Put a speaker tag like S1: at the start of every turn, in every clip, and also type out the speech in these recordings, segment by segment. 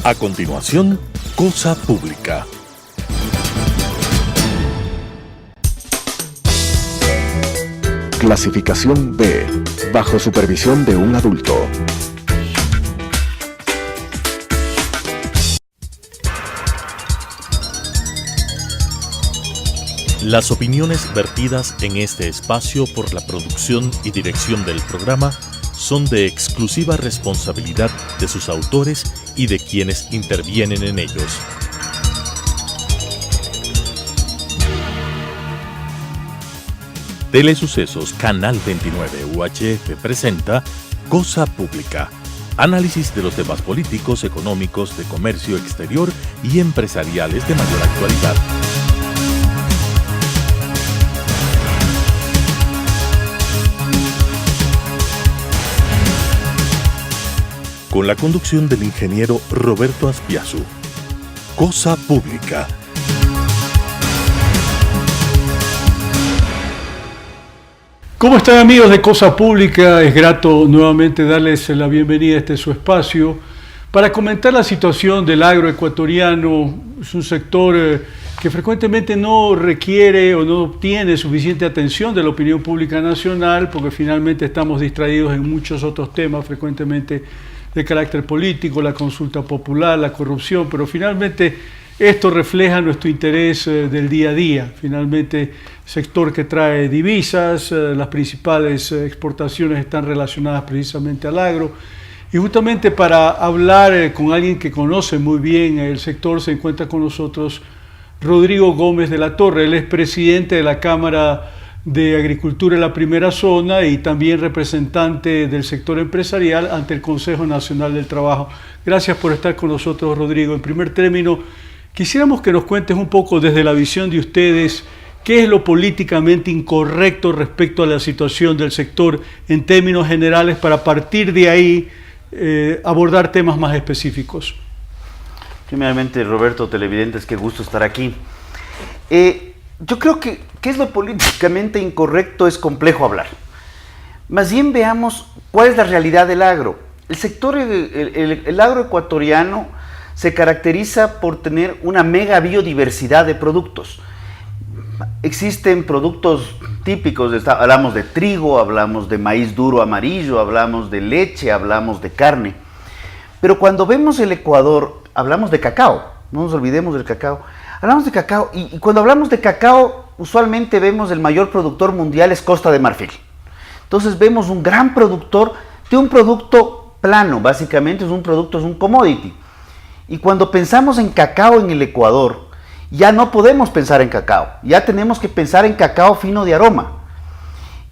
S1: A continuación, Cosa Pública.
S2: Clasificación B, bajo supervisión de un adulto.
S1: Las opiniones vertidas en este espacio por la producción y dirección del programa son de exclusiva responsabilidad de sus autores y de quienes intervienen en ellos. Telesucesos Canal 29 UHF presenta Cosa Pública. Análisis de los temas políticos, económicos, de comercio exterior y empresariales de mayor actualidad. Con la conducción del ingeniero Roberto Aspiazu. Cosa Pública.
S3: ¿Cómo están, amigos de Cosa Pública? Es grato nuevamente darles la bienvenida a este su espacio para comentar la situación del agroecuatoriano. Es un sector que frecuentemente no requiere o no obtiene suficiente atención de la opinión pública nacional, porque finalmente estamos distraídos en muchos otros temas, frecuentemente de carácter político, la consulta popular, la corrupción, pero finalmente esto refleja nuestro interés del día a día. Finalmente, sector que trae divisas, las principales exportaciones están relacionadas precisamente al agro. Y justamente para hablar con alguien que conoce muy bien el sector, se encuentra con nosotros Rodrigo Gómez de la Torre. Él es presidente de la Cámara de Agricultura en la Primera Zona y también representante del sector empresarial ante el Consejo Nacional del Trabajo. Gracias por estar con nosotros, Rodrigo. En primer término, quisiéramos que nos cuentes un poco desde la visión de ustedes qué es lo políticamente incorrecto respecto a la situación del sector en términos generales, para a partir de ahí abordar temas más específicos.
S4: Primeramente, Roberto, televidentes, qué gusto estar aquí. Yo creo que qué es lo políticamente incorrecto es complejo hablar. Más bien veamos cuál es la realidad del agro. El sector, el agro ecuatoriano se caracteriza por tener una mega biodiversidad de productos. Existen productos típicos, hablamos de trigo, hablamos de maíz duro amarillo, hablamos de leche, hablamos de carne. Pero cuando vemos el Ecuador, hablamos de cacao, no nos olvidemos del cacao. Hablamos de cacao y cuando hablamos de cacao, usualmente vemos el mayor productor mundial es Costa de Marfil. Entonces vemos un gran productor de un producto plano, básicamente es un commodity. Y cuando pensamos en cacao en el Ecuador, ya no podemos pensar en cacao, ya tenemos que pensar en cacao fino de aroma.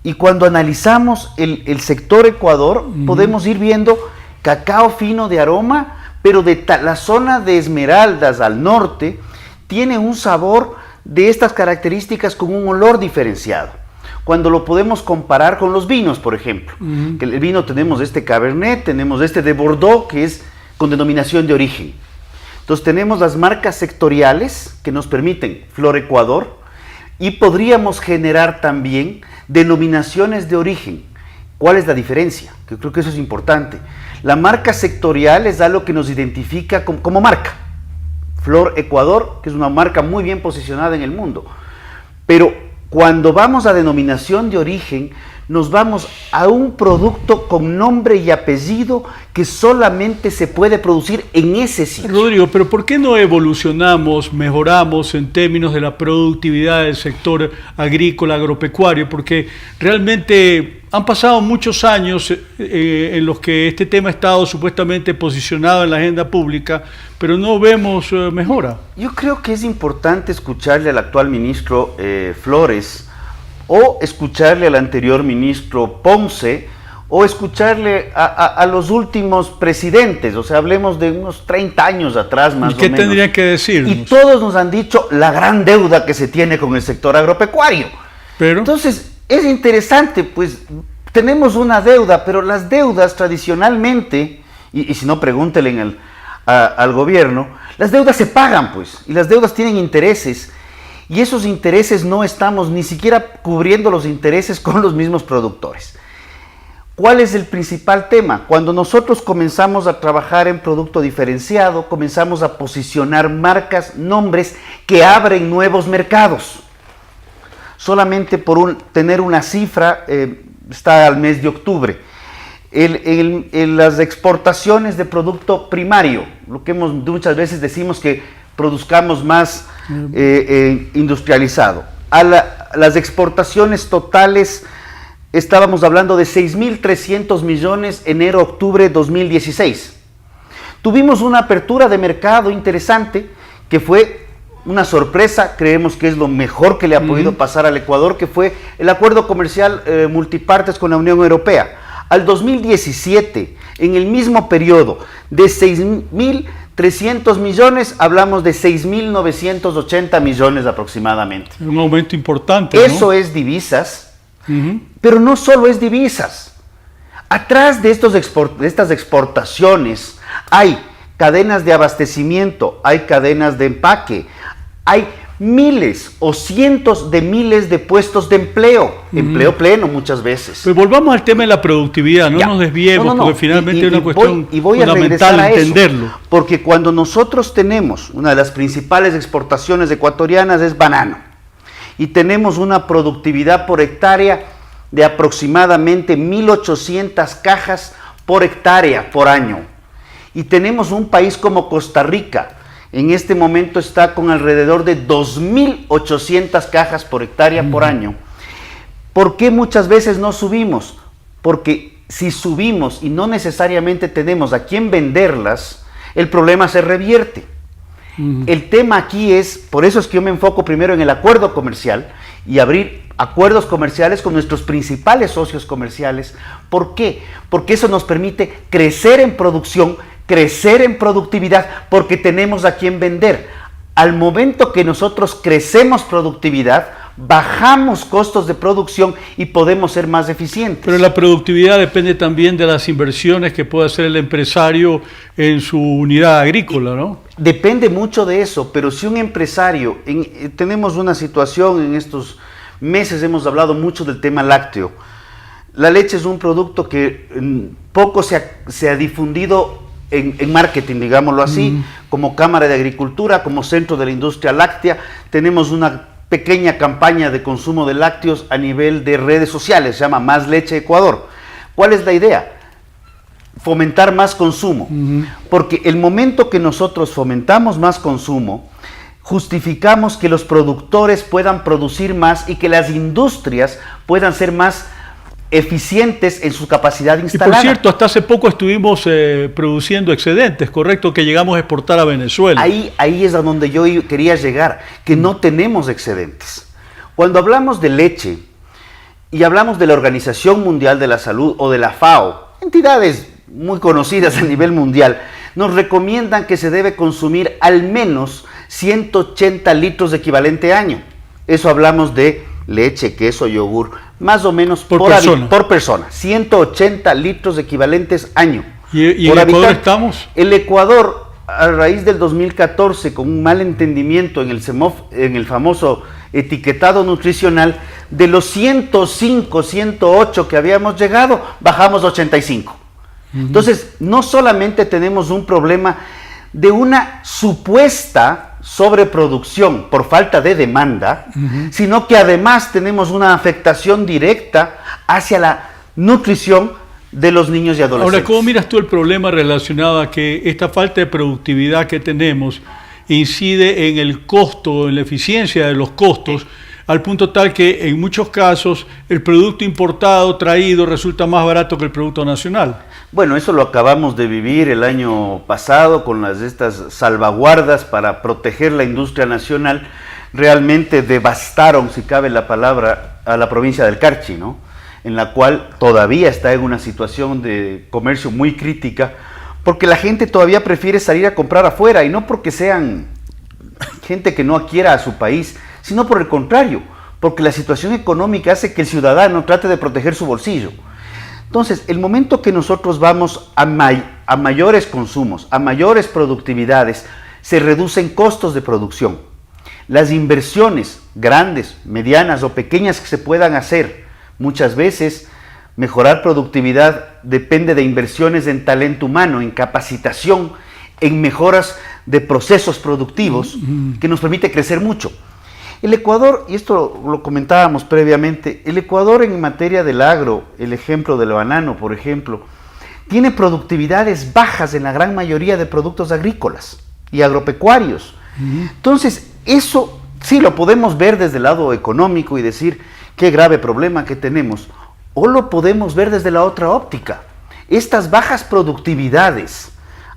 S4: Y cuando analizamos el sector Ecuador, podemos ir viendo cacao fino de aroma, pero de la zona de Esmeraldas al norte, tiene un sabor de estas características con un olor diferenciado. Cuando lo podemos comparar con los vinos, por ejemplo, que el vino tenemos este Cabernet, tenemos este de Bordeaux, que es con denominación de origen. Entonces tenemos las marcas sectoriales que nos permiten Flor Ecuador y podríamos generar también denominaciones de origen. ¿Cuál es la diferencia? Yo creo que eso es importante. La marca sectorial es algo que nos identifica como marca. Flor Ecuador, que es una marca muy bien posicionada en el mundo. Pero cuando vamos a denominación de origen, nos vamos a un producto con nombre y apellido que solamente se puede producir en ese sitio.
S3: Rodrigo, pero ¿por qué no evolucionamos, mejoramos en términos de la productividad del sector agrícola, agropecuario? Porque realmente han pasado muchos años en los que este tema ha estado supuestamente posicionado en la agenda pública, pero no vemos mejora.
S4: Yo creo que es importante escucharle al actual ministro Flores, o escucharle al anterior ministro Ponce, o escucharle a los últimos presidentes, o sea, hablemos de unos 30 años atrás más o menos.
S3: ¿Y qué tendría que decirnos?
S4: Y todos nos han dicho la gran deuda que se tiene con el sector agropecuario.
S3: Pero
S4: entonces, es interesante, pues, tenemos una deuda, pero las deudas tradicionalmente, y si no, pregúntenle al gobierno, las deudas se pagan, pues, y las deudas tienen intereses. Y esos intereses no estamos ni siquiera cubriendo los intereses con los mismos productores. ¿Cuál es el principal tema? Cuando nosotros comenzamos a trabajar en producto diferenciado, comenzamos a posicionar marcas, nombres que abren nuevos mercados. Solamente por tener una cifra, está al mes de octubre. En las exportaciones de producto primario, lo que muchas veces decimos que produzcamos más industrializado. Las exportaciones totales, estábamos hablando de 6.300 millones enero-octubre 2016. Tuvimos una apertura de mercado interesante que fue una sorpresa, creemos que es lo mejor que le ha podido pasar al Ecuador, que fue el acuerdo comercial multipartes con la Unión Europea. Al 2017, en el mismo periodo, de 6.300 millones, hablamos de 6.980 millones aproximadamente.
S3: Un aumento importante,
S4: Eso
S3: ¿no?
S4: es divisas. Pero no solo es divisas. Atrás de estas exportaciones hay cadenas de abastecimiento, hay cadenas de empaque, hay miles o cientos de miles de puestos de empleo, empleo pleno muchas veces.
S3: Pues volvamos al tema de la productividad, no nos desviemos, porque finalmente es una cuestión fundamental entenderlo.
S4: Porque cuando nosotros tenemos, una de las principales exportaciones ecuatorianas es banano, y tenemos una productividad por hectárea de aproximadamente 1.800 cajas por hectárea por año. Y tenemos un país como Costa Rica, en este momento está con alrededor de 2.800 cajas por hectárea por año. ¿Por qué muchas veces no subimos? Porque si subimos y no necesariamente tenemos a quién venderlas, el problema se revierte. El tema aquí es, por eso es que yo me enfoco primero en el acuerdo comercial y abrir acuerdos comerciales con nuestros principales socios comerciales. ¿Por qué? Porque eso nos permite crecer en producción, crecer en productividad, porque tenemos a quién vender. Al momento que nosotros crecemos productividad, bajamos costos de producción y podemos ser más eficientes.
S3: Pero la productividad depende también de las inversiones que pueda hacer el empresario en su unidad agrícola, ¿no?
S4: Depende mucho de eso, pero si un empresario, tenemos una situación en estos meses, hemos hablado mucho del tema lácteo. La leche es un producto que poco se ha difundido en marketing, digámoslo así, como Cámara de Agricultura, como centro de la industria láctea. Tenemos una pequeña campaña de consumo de lácteos a nivel de redes sociales, se llama Más Leche Ecuador. ¿Cuál es la idea? Fomentar más consumo, porque el momento que nosotros fomentamos más consumo, justificamos que los productores puedan producir más y que las industrias puedan ser más eficientes en su capacidad instalada.
S3: Y por cierto, hasta hace poco estuvimos produciendo excedentes, ¿correcto? Que llegamos a exportar a Venezuela.
S4: Ahí es a donde yo quería llegar, que no tenemos excedentes. Cuando hablamos de leche y hablamos de la Organización Mundial de la Salud o de la FAO, entidades muy conocidas a nivel mundial, nos recomiendan que se debe consumir al menos 180 litros de equivalente año. Eso hablamos de leche, queso, yogur, más o menos por persona. 180 litros equivalentes año.
S3: ¿Y en Ecuador estamos?
S4: El Ecuador, a raíz del 2014, con un mal entendimiento en el famoso etiquetado nutricional, de los 105, 108 que habíamos llegado, bajamos a 85. Entonces, no solamente tenemos un problema de una supuesta sobreproducción por falta de demanda, sino que además tenemos una afectación directa hacia la nutrición de los niños y adolescentes.
S3: Ahora, ¿cómo miras tú el problema relacionado a que esta falta de productividad que tenemos incide en el costo, en la eficiencia de los costos, al punto tal que en muchos casos el producto importado, traído, resulta más barato que el producto nacional?
S4: Bueno, eso lo acabamos de vivir el año pasado con estas salvaguardas para proteger la industria nacional. Realmente devastaron, si cabe la palabra, a la provincia del Carchi, ¿no? En la cual todavía está en una situación de comercio muy crítica, porque la gente todavía prefiere salir a comprar afuera, y no porque sean gente que no quiera a su país, sino por el contrario, porque la situación económica hace que el ciudadano trate de proteger su bolsillo. Entonces, el momento que nosotros vamos a mayores consumos, a mayores productividades, se reducen costos de producción. Las inversiones grandes, medianas o pequeñas que se puedan hacer, muchas veces Mejorar productividad depende de inversiones en talento humano, en capacitación, en mejoras de procesos productivos, que nos permite crecer mucho. El Ecuador, y esto lo comentábamos previamente, el Ecuador en materia del agro, el ejemplo del banano, por ejemplo, tiene productividades bajas en la gran mayoría de productos agrícolas y agropecuarios. Entonces, eso sí lo podemos ver desde el lado económico y decir qué grave problema que tenemos, o lo podemos ver desde la otra óptica. Estas bajas productividades,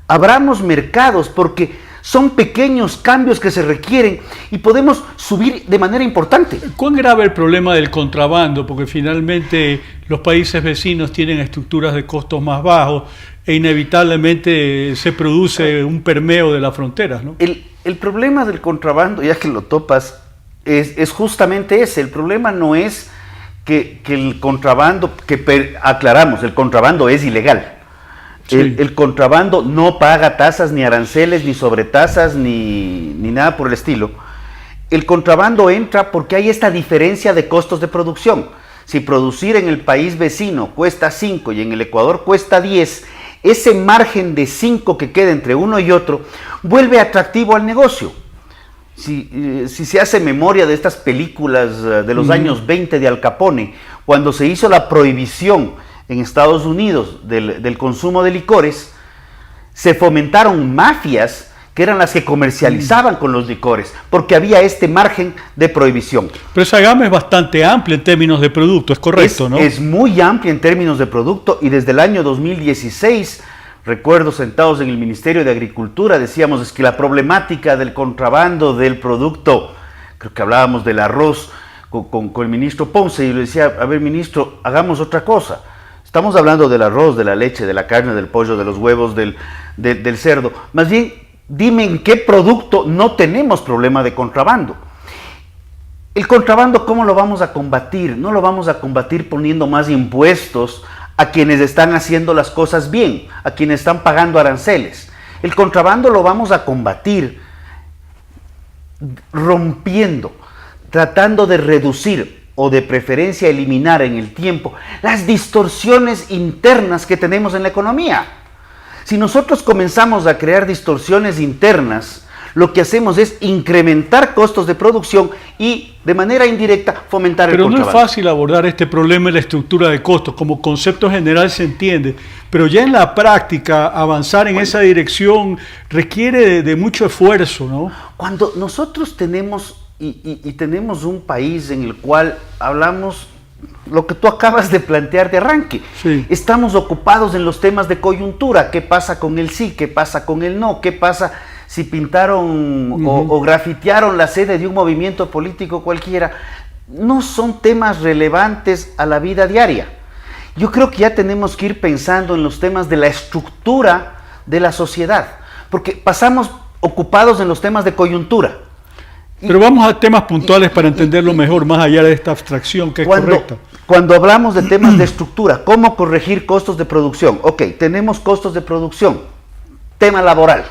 S4: abramos mercados porque son pequeños cambios que se requieren y podemos subir de manera importante.
S3: ¿Cuán grave el problema del contrabando? Porque finalmente los países vecinos tienen estructuras de costos más bajos e inevitablemente se produce un permeo de las fronteras, ¿no?
S4: El problema del contrabando, ya que lo topas, es justamente ese. El problema no es que el contrabando, aclaramos, el contrabando es ilegal. Sí. El contrabando no paga tasas, ni aranceles, ni sobretasas, ni nada por el estilo. El contrabando entra porque hay esta diferencia de costos de producción. Si producir en el país vecino cuesta 5 y en el Ecuador cuesta 10, ese margen de 5 que queda entre uno y otro vuelve atractivo al negocio. Si se hace memoria de estas películas de los años 20 de Al Capone, cuando se hizo la prohibición en Estados Unidos del consumo de licores, se fomentaron mafias que eran las que comercializaban con los licores, porque había este margen de prohibición.
S3: Pero esa gama es bastante amplia en términos de producto, es correcto, ¿no?
S4: Es muy amplia en términos de producto, y desde el año 2016, recuerdo sentados en el Ministerio de Agricultura, decíamos, es que la problemática del contrabando del producto, creo que hablábamos del arroz con el ministro Ponce, y le decía, a ver, ministro, hagamos otra cosa. Estamos hablando del arroz, de la leche, de la carne, del pollo, de los huevos, del cerdo. Más bien, dime en qué producto no tenemos problema de contrabando. El contrabando, ¿cómo lo vamos a combatir? No lo vamos a combatir poniendo más impuestos a quienes están haciendo las cosas bien, a quienes están pagando aranceles. El contrabando lo vamos a combatir rompiendo, tratando de reducir o de preferencia eliminar en el tiempo las distorsiones internas que tenemos en la economía. Si nosotros comenzamos a crear distorsiones internas, lo que hacemos es incrementar costos de producción y de manera indirecta fomentar el contrabando.
S3: Pero no es fácil abordar este problema en la estructura de costos, como concepto general se entiende, pero ya en la práctica avanzar en esa dirección requiere de mucho esfuerzo, ¿no?
S4: Cuando nosotros tenemos y tenemos un país en el cual hablamos lo que tú acabas de plantear de arranque. Sí. Estamos ocupados en los temas de coyuntura. ¿Qué pasa con el sí? ¿Qué pasa con el no? ¿Qué pasa si pintaron o grafitearon la sede de un movimiento político cualquiera? No son temas relevantes a la vida diaria. Yo creo que ya tenemos que ir pensando en los temas de la estructura de la sociedad, porque pasamos ocupados en los temas de coyuntura.
S3: Pero vamos a temas puntuales para entenderlo mejor, más allá de esta abstracción que es correcta.
S4: Cuando hablamos de temas de estructura, ¿cómo corregir costos de producción? Ok, tenemos costos de producción. Tema laboral.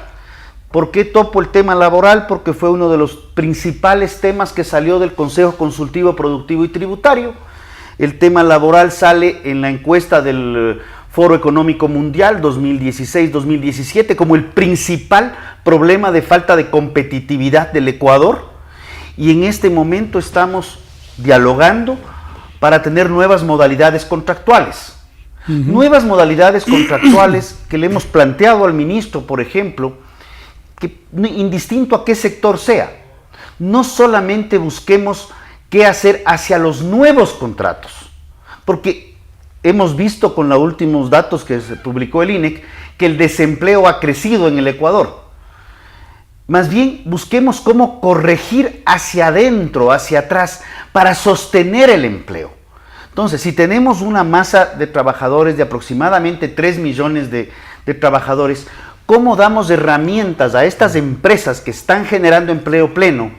S4: ¿Por qué topo el tema laboral? Porque fue uno de los principales temas que salió del Consejo Consultivo Productivo y Tributario. El tema laboral sale en la encuesta del Foro Económico Mundial 2016-2017 como el principal problema de falta de competitividad del Ecuador. Y en este momento estamos dialogando para tener nuevas modalidades contractuales. Nuevas modalidades contractuales que le hemos planteado al ministro, por ejemplo, que indistinto a qué sector sea, no solamente busquemos qué hacer hacia los nuevos contratos, porque hemos visto con los últimos datos que se publicó el INEC que el desempleo ha crecido en el Ecuador. Más bien busquemos cómo corregir hacia adentro, hacia atrás, para sostener el empleo. Entonces, si tenemos una masa de trabajadores de aproximadamente 3 millones de trabajadores, ¿cómo damos herramientas a estas empresas que están generando empleo pleno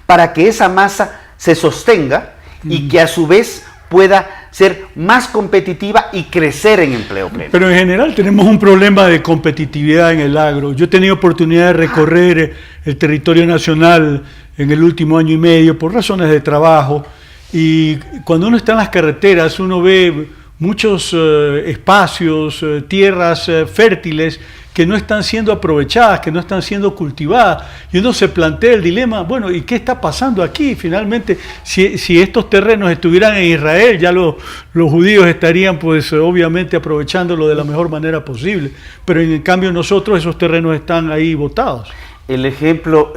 S4: para que esa masa se sostenga y que a su vez pueda ser más competitiva y crecer en empleo pleno?
S3: Pero en general tenemos un problema de competitividad en el agro. Yo he tenido oportunidad de recorrer el territorio nacional en el último año y medio por razones de trabajo, y cuando uno está en las carreteras uno ve muchos espacios, tierras fértiles que no están siendo aprovechadas, que no están siendo cultivadas, y uno se plantea el dilema, bueno, ¿y qué está pasando aquí? Finalmente, si estos terrenos estuvieran en Israel, ya los judíos estarían, pues, obviamente aprovechándolo de la mejor manera posible, pero en cambio nosotros esos terrenos están ahí botados.
S4: El ejemplo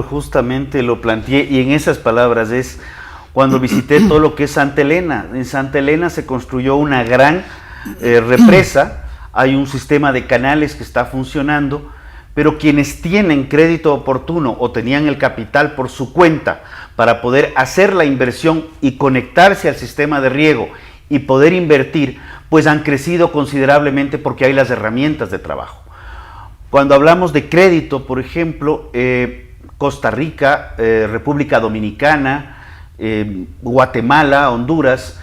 S4: justamente lo planteé, y en esas palabras es cuando visité todo lo que es Santa Elena. En Santa Elena se construyó una gran represa. Hay un sistema de canales que está funcionando, pero quienes tienen crédito oportuno o tenían el capital por su cuenta para poder hacer la inversión y conectarse al sistema de riego y poder invertir, pues han crecido considerablemente porque hay las herramientas de trabajo. Cuando hablamos de crédito, por ejemplo, Costa Rica, República Dominicana, Guatemala, Honduras,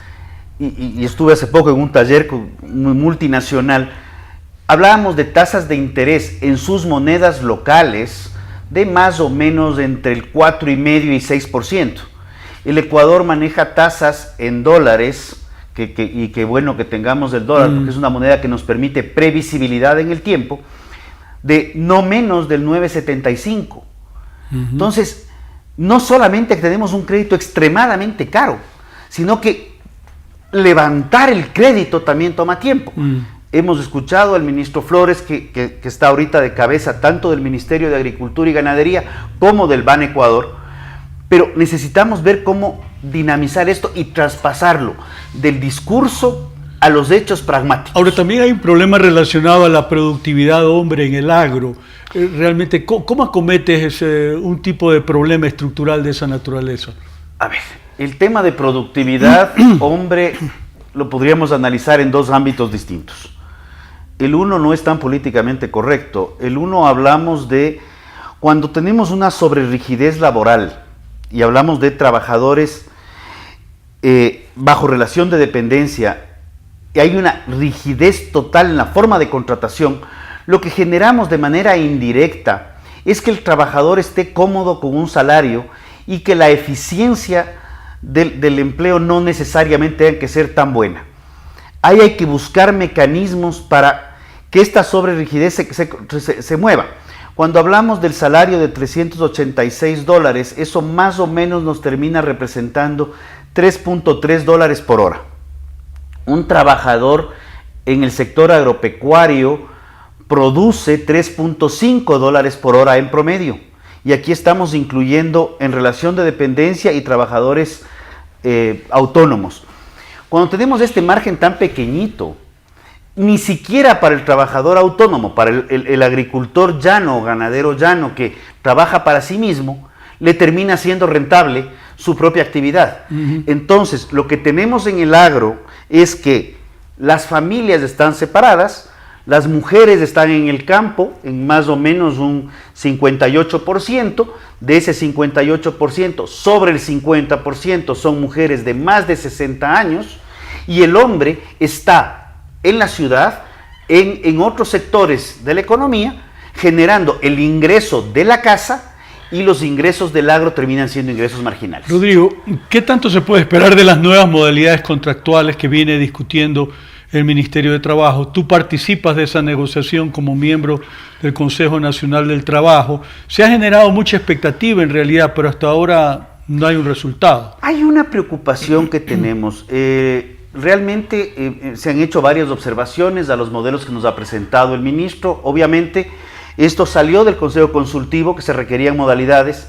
S4: y estuve hace poco en un taller multinacional, hablábamos de tasas de interés en sus monedas locales de más o menos entre el 4,5% y 6%. El Ecuador maneja tasas en dólares, y qué bueno que tengamos el dólar, porque es una moneda que nos permite previsibilidad en el tiempo, de no menos del 9,75%. Entonces, no solamente tenemos un crédito extremadamente caro, sino que levantar el crédito también toma tiempo. Hemos escuchado al ministro Flores, que está ahorita de cabeza tanto del Ministerio de Agricultura y Ganadería como del Ban Ecuador, pero necesitamos ver cómo dinamizar esto y traspasarlo del discurso a los hechos pragmáticos.
S3: Ahora, también hay un problema relacionado a la productividad, hombre, en el agro. Realmente, ¿cómo acometes un tipo de problema estructural de esa naturaleza?
S4: A ver, el tema de productividad, hombre, lo podríamos analizar en dos ámbitos distintos. El uno no es tan políticamente correcto. El uno hablamos de cuando tenemos una sobrerrigidez laboral y hablamos de trabajadores bajo relación de dependencia y hay una rigidez total en la forma de contratación, lo que generamos de manera indirecta es que el trabajador esté cómodo con un salario y que la eficiencia del empleo no necesariamente tenga que ser tan buena. Ahí hay que buscar mecanismos para que esta sobrerrigidez se mueva. Cuando hablamos del salario de $386, eso más o menos nos termina representando $3.3 por hora. Un trabajador en el sector agropecuario produce $3.5 por hora en promedio. Y aquí estamos incluyendo en relación de dependencia y trabajadores autónomos. Cuando tenemos este margen tan pequeñito, ni siquiera para el trabajador autónomo, para el agricultor llano o ganadero llano que trabaja para sí mismo, le termina siendo rentable su propia actividad. Entonces, lo que tenemos en el agro es que las familias están separadas, las mujeres están en el campo en más o menos un 58%, de ese 58%, sobre el 50% son mujeres de más de 60 años, y el hombre está en la ciudad, en otros sectores de la economía, generando el ingreso de la casa, y los ingresos del agro terminan siendo ingresos marginales.
S3: Rodrigo, ¿qué tanto se puede esperar de las nuevas modalidades contractuales que viene discutiendo el Ministerio de Trabajo? Tú participas de esa negociación como miembro del Consejo Nacional del Trabajo. Se ha generado mucha expectativa en realidad, pero hasta ahora no hay un resultado.
S4: Hay una preocupación que tenemos. Realmente se han hecho varias observaciones a los modelos que nos ha presentado el ministro. Obviamente esto salió del Consejo Consultivo, que se requerían modalidades.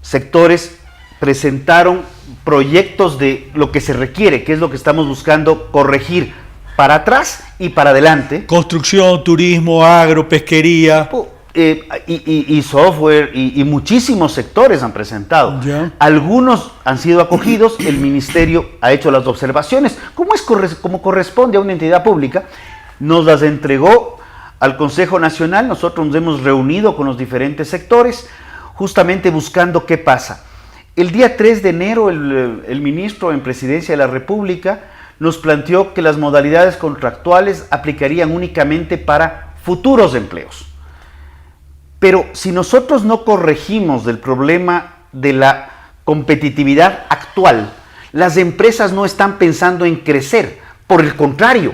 S4: Sectores presentaron proyectos de lo que se requiere, que es lo que estamos buscando corregir para atrás y para adelante.
S3: Construcción, turismo, agro, pesquería.
S4: Y software y muchísimos sectores han presentado.
S3: Ya.
S4: Algunos han sido acogidos, el ministerio ha hecho las observaciones, como corresponde a una entidad pública, nos las entregó al Consejo Nacional. Nosotros nos hemos reunido con los diferentes sectores, justamente buscando qué pasa. El día 3 de enero el ministro en Presidencia de la República nos planteó que las modalidades contractuales aplicarían únicamente para futuros empleos. Pero si nosotros no corregimos del problema de la competitividad actual, las empresas no están pensando en crecer, Por el contrario,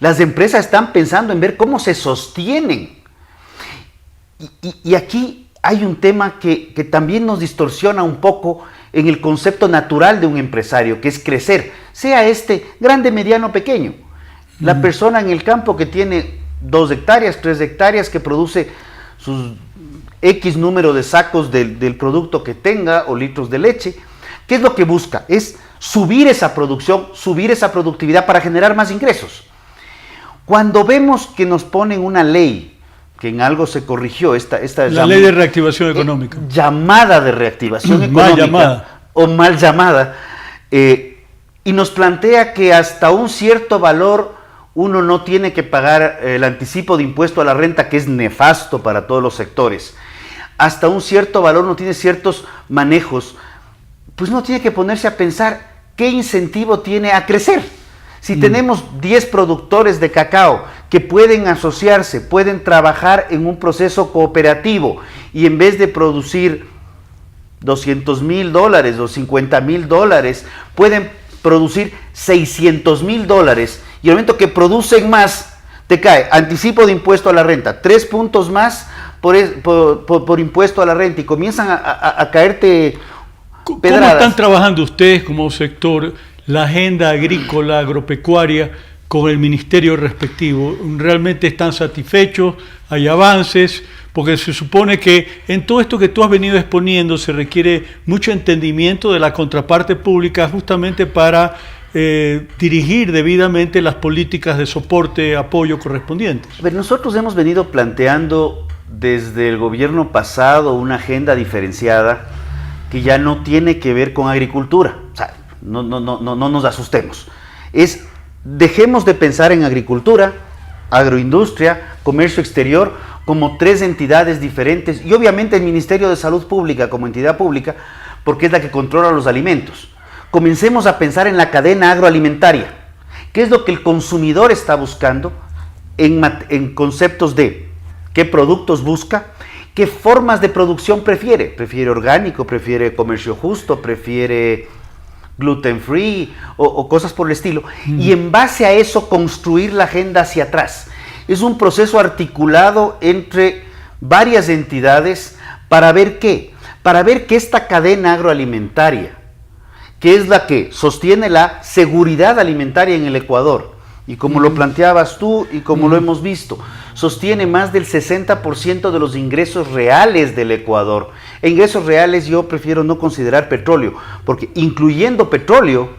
S4: las empresas están pensando en ver cómo se sostienen. Y aquí hay un tema que también nos distorsiona un poco en el concepto natural de un empresario, que es crecer, sea grande, mediano, pequeño. La persona en el campo que tiene 2 hectáreas, 3 hectáreas, que produce sus X número de sacos del producto que tenga o litros de leche, ¿qué es lo que busca? Es subir esa producción, subir esa productividad para generar más ingresos. Cuando vemos que nos ponen una ley, que en algo se corrigió,
S3: la ley de reactivación económica.
S4: Llamada de reactivación económica, mal llamada, y nos plantea que hasta un cierto valor uno no tiene que pagar el anticipo de impuesto a la renta, que es nefasto para todos los sectores. Hasta un cierto valor no tiene ciertos manejos, pues no tiene que ponerse a pensar qué incentivo tiene a crecer. Si tenemos 10 productores de cacao que pueden asociarse, pueden trabajar en un proceso cooperativo y en vez de producir $200,000 o $50,000, pueden producir $600,000 y al momento que producen más, te cae anticipo de impuesto a la renta, 3 puntos más por impuesto a la renta y comienzan a caerte pedradas.
S3: ¿Cómo están trabajando ustedes como sector la agenda agrícola, agropecuaria, con el ministerio respectivo? ¿Realmente están satisfechos? ¿Hay avances? Porque se supone que en todo esto que tú has venido exponiendo se requiere mucho entendimiento de la contraparte pública justamente para dirigir debidamente las políticas de soporte, apoyo correspondientes.
S4: A ver, nosotros hemos venido planteando desde el gobierno pasado una agenda diferenciada que ya no tiene que ver con agricultura. O sea, no nos asustemos. Dejemos de pensar en agricultura, agroindustria, comercio exterior como 3 entidades diferentes y obviamente el Ministerio de Salud Pública como entidad pública porque es la que controla los alimentos. Comencemos a pensar en la cadena agroalimentaria. ¿Qué es lo que el consumidor está buscando en conceptos de qué productos busca? ¿Qué formas de producción prefiere? ¿Prefiere orgánico? ¿Prefiere comercio justo? ¿Prefiere gluten free o cosas por el estilo? Y en base a eso construir la agenda hacia atrás. Es un proceso articulado entre varias entidades para ver qué. Para ver que esta cadena agroalimentaria, que es la que sostiene la seguridad alimentaria en el Ecuador, y como lo planteabas tú y como lo hemos visto, sostiene más del 60% de los ingresos reales del Ecuador. E ingresos reales yo prefiero no considerar petróleo, porque incluyendo petróleo,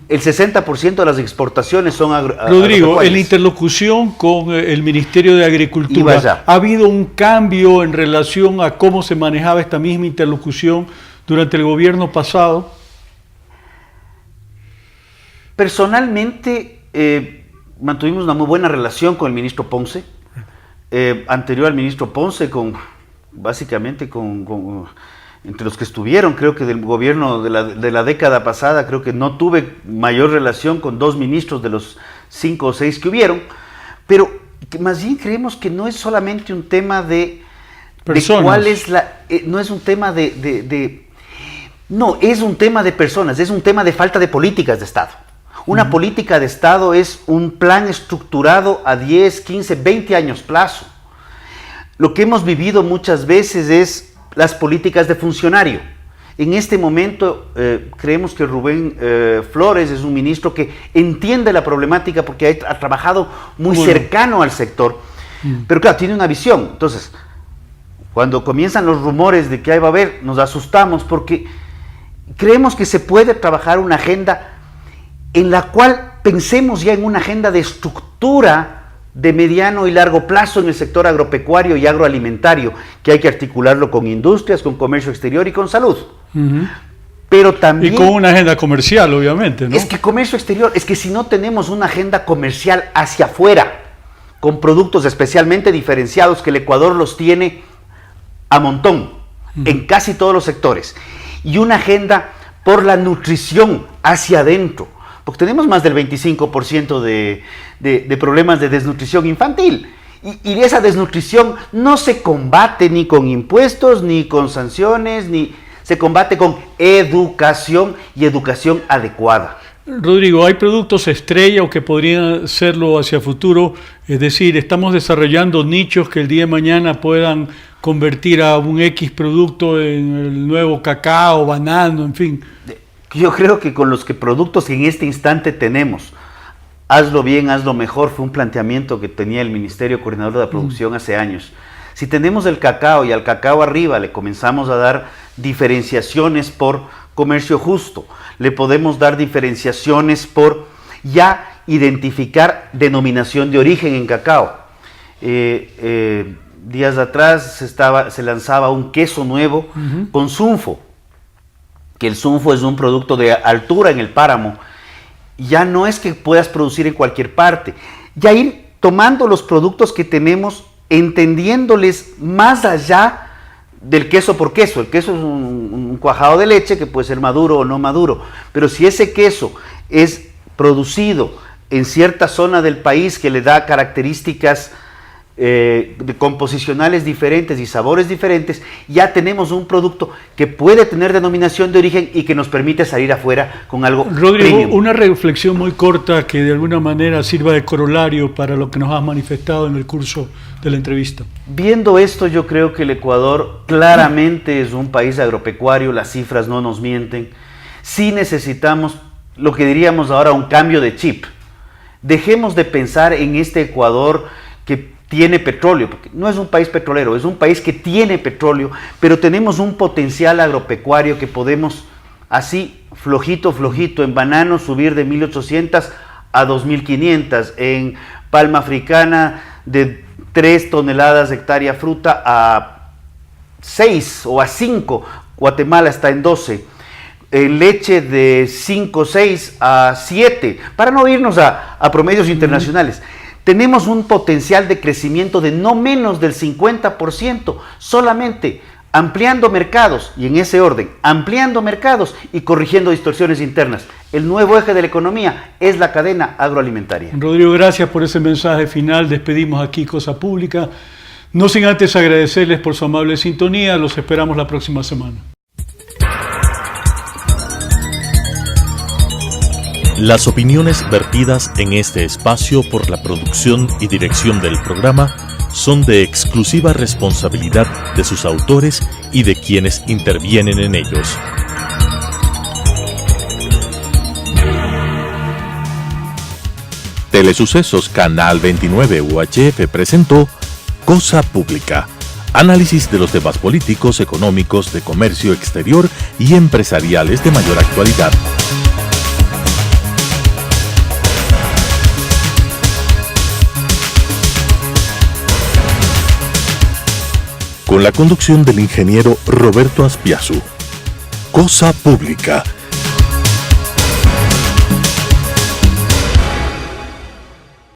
S4: el 60% de las exportaciones son
S3: Rodrigo, en la interlocución con el Ministerio de Agricultura, ¿ha habido un cambio en relación a cómo se manejaba esta misma interlocución durante el gobierno pasado?
S4: Personalmente, mantuvimos una muy buena relación con el ministro Ponce, anterior al ministro Ponce, básicamente entre los que estuvieron, creo que del gobierno de la década pasada, creo que no tuve mayor relación con 2 ministros de los 5 o 6 que hubieron, pero más bien creemos que no es solamente un tema de cuál es no es un tema no, es un tema de personas, es un tema de falta de políticas de Estado. Una política de Estado es un plan estructurado a 10, 15, 20 años plazo. Lo que hemos vivido muchas veces es las políticas de funcionario. En este momento creemos que Rubén Flores es un ministro que entiende la problemática porque ha trabajado muy cercano al sector, pero claro, tiene una visión. Entonces, cuando comienzan los rumores de que ahí va a haber, nos asustamos porque creemos que se puede trabajar una agenda en la cual pensemos ya en una agenda de estructura de mediano y largo plazo en el sector agropecuario y agroalimentario, que hay que articularlo con industrias, con comercio exterior y con salud. Pero también...
S3: Y con una agenda comercial, obviamente, ¿no?
S4: Es que comercio exterior, es que si no tenemos una agenda comercial hacia afuera, con productos especialmente diferenciados, que el Ecuador los tiene a montón, en casi todos los sectores, y una agenda por la nutrición hacia adentro, porque tenemos más del 25% de problemas de desnutrición infantil. Y esa desnutrición no se combate ni con impuestos, ni con sanciones, ni se combate con educación y educación adecuada.
S3: Rodrigo, ¿hay productos estrella o que podrían serlo hacia futuro? Es decir, estamos desarrollando nichos que el día de mañana puedan convertir a un X producto en el nuevo cacao, banano, en fin.
S4: Yo creo que con los productos que en este instante tenemos, hazlo bien, hazlo mejor, fue un planteamiento que tenía el Ministerio Coordinador de la Producción hace años. Si tenemos el cacao y al cacao arriba le comenzamos a dar diferenciaciones por comercio justo, le podemos dar diferenciaciones por ya identificar denominación de origen en cacao. Días atrás se lanzaba un queso nuevo con sunfo, que el sunfo es un producto de altura en el páramo. Ya no es que puedas producir en cualquier parte, ya ir tomando los productos que tenemos, entendiéndoles más allá del queso por queso. El queso es un cuajado de leche que puede ser maduro o no maduro, pero si ese queso es producido en cierta zona del país que le da características composicionales diferentes y sabores diferentes, ya tenemos un producto que puede tener denominación de origen y que nos permite salir afuera con algo
S3: Rodrigo,
S4: premium.
S3: una reflexión muy corta que de alguna manera sirva de corolario para lo que nos has manifestado en el curso de la entrevista.
S4: Viendo esto, yo creo que el Ecuador claramente es un país agropecuario, las cifras no nos mienten. Sí necesitamos lo que diríamos ahora un cambio de chip. Dejemos de pensar en este Ecuador que tiene petróleo, porque no es un país petrolero, es un país que tiene petróleo, pero tenemos un potencial agropecuario que podemos así, flojito, en banano subir de 1.800 a 2.500, en palma africana de 3 toneladas de hectárea fruta a 6 o a 5, Guatemala está en 12, en leche de 5, 6 a 7, para no irnos a promedios internacionales. Tenemos un potencial de crecimiento de no menos del 50%, solamente ampliando mercados, y en ese orden, ampliando mercados y corrigiendo distorsiones internas. El nuevo eje de la economía es la cadena agroalimentaria.
S3: Rodrigo, gracias por ese mensaje final. Despedimos aquí Cosa Pública. No sin antes agradecerles por su amable sintonía. Los esperamos la próxima semana.
S1: Las opiniones vertidas en este espacio por la producción y dirección del programa son de exclusiva responsabilidad de sus autores y de quienes intervienen en ellos. Telesucesos Canal 29 UHF presentó Cosa Pública. Análisis de los temas políticos, económicos, de comercio exterior y empresariales de mayor actualidad. Con la conducción del ingeniero Roberto Aspiazu. Cosa Pública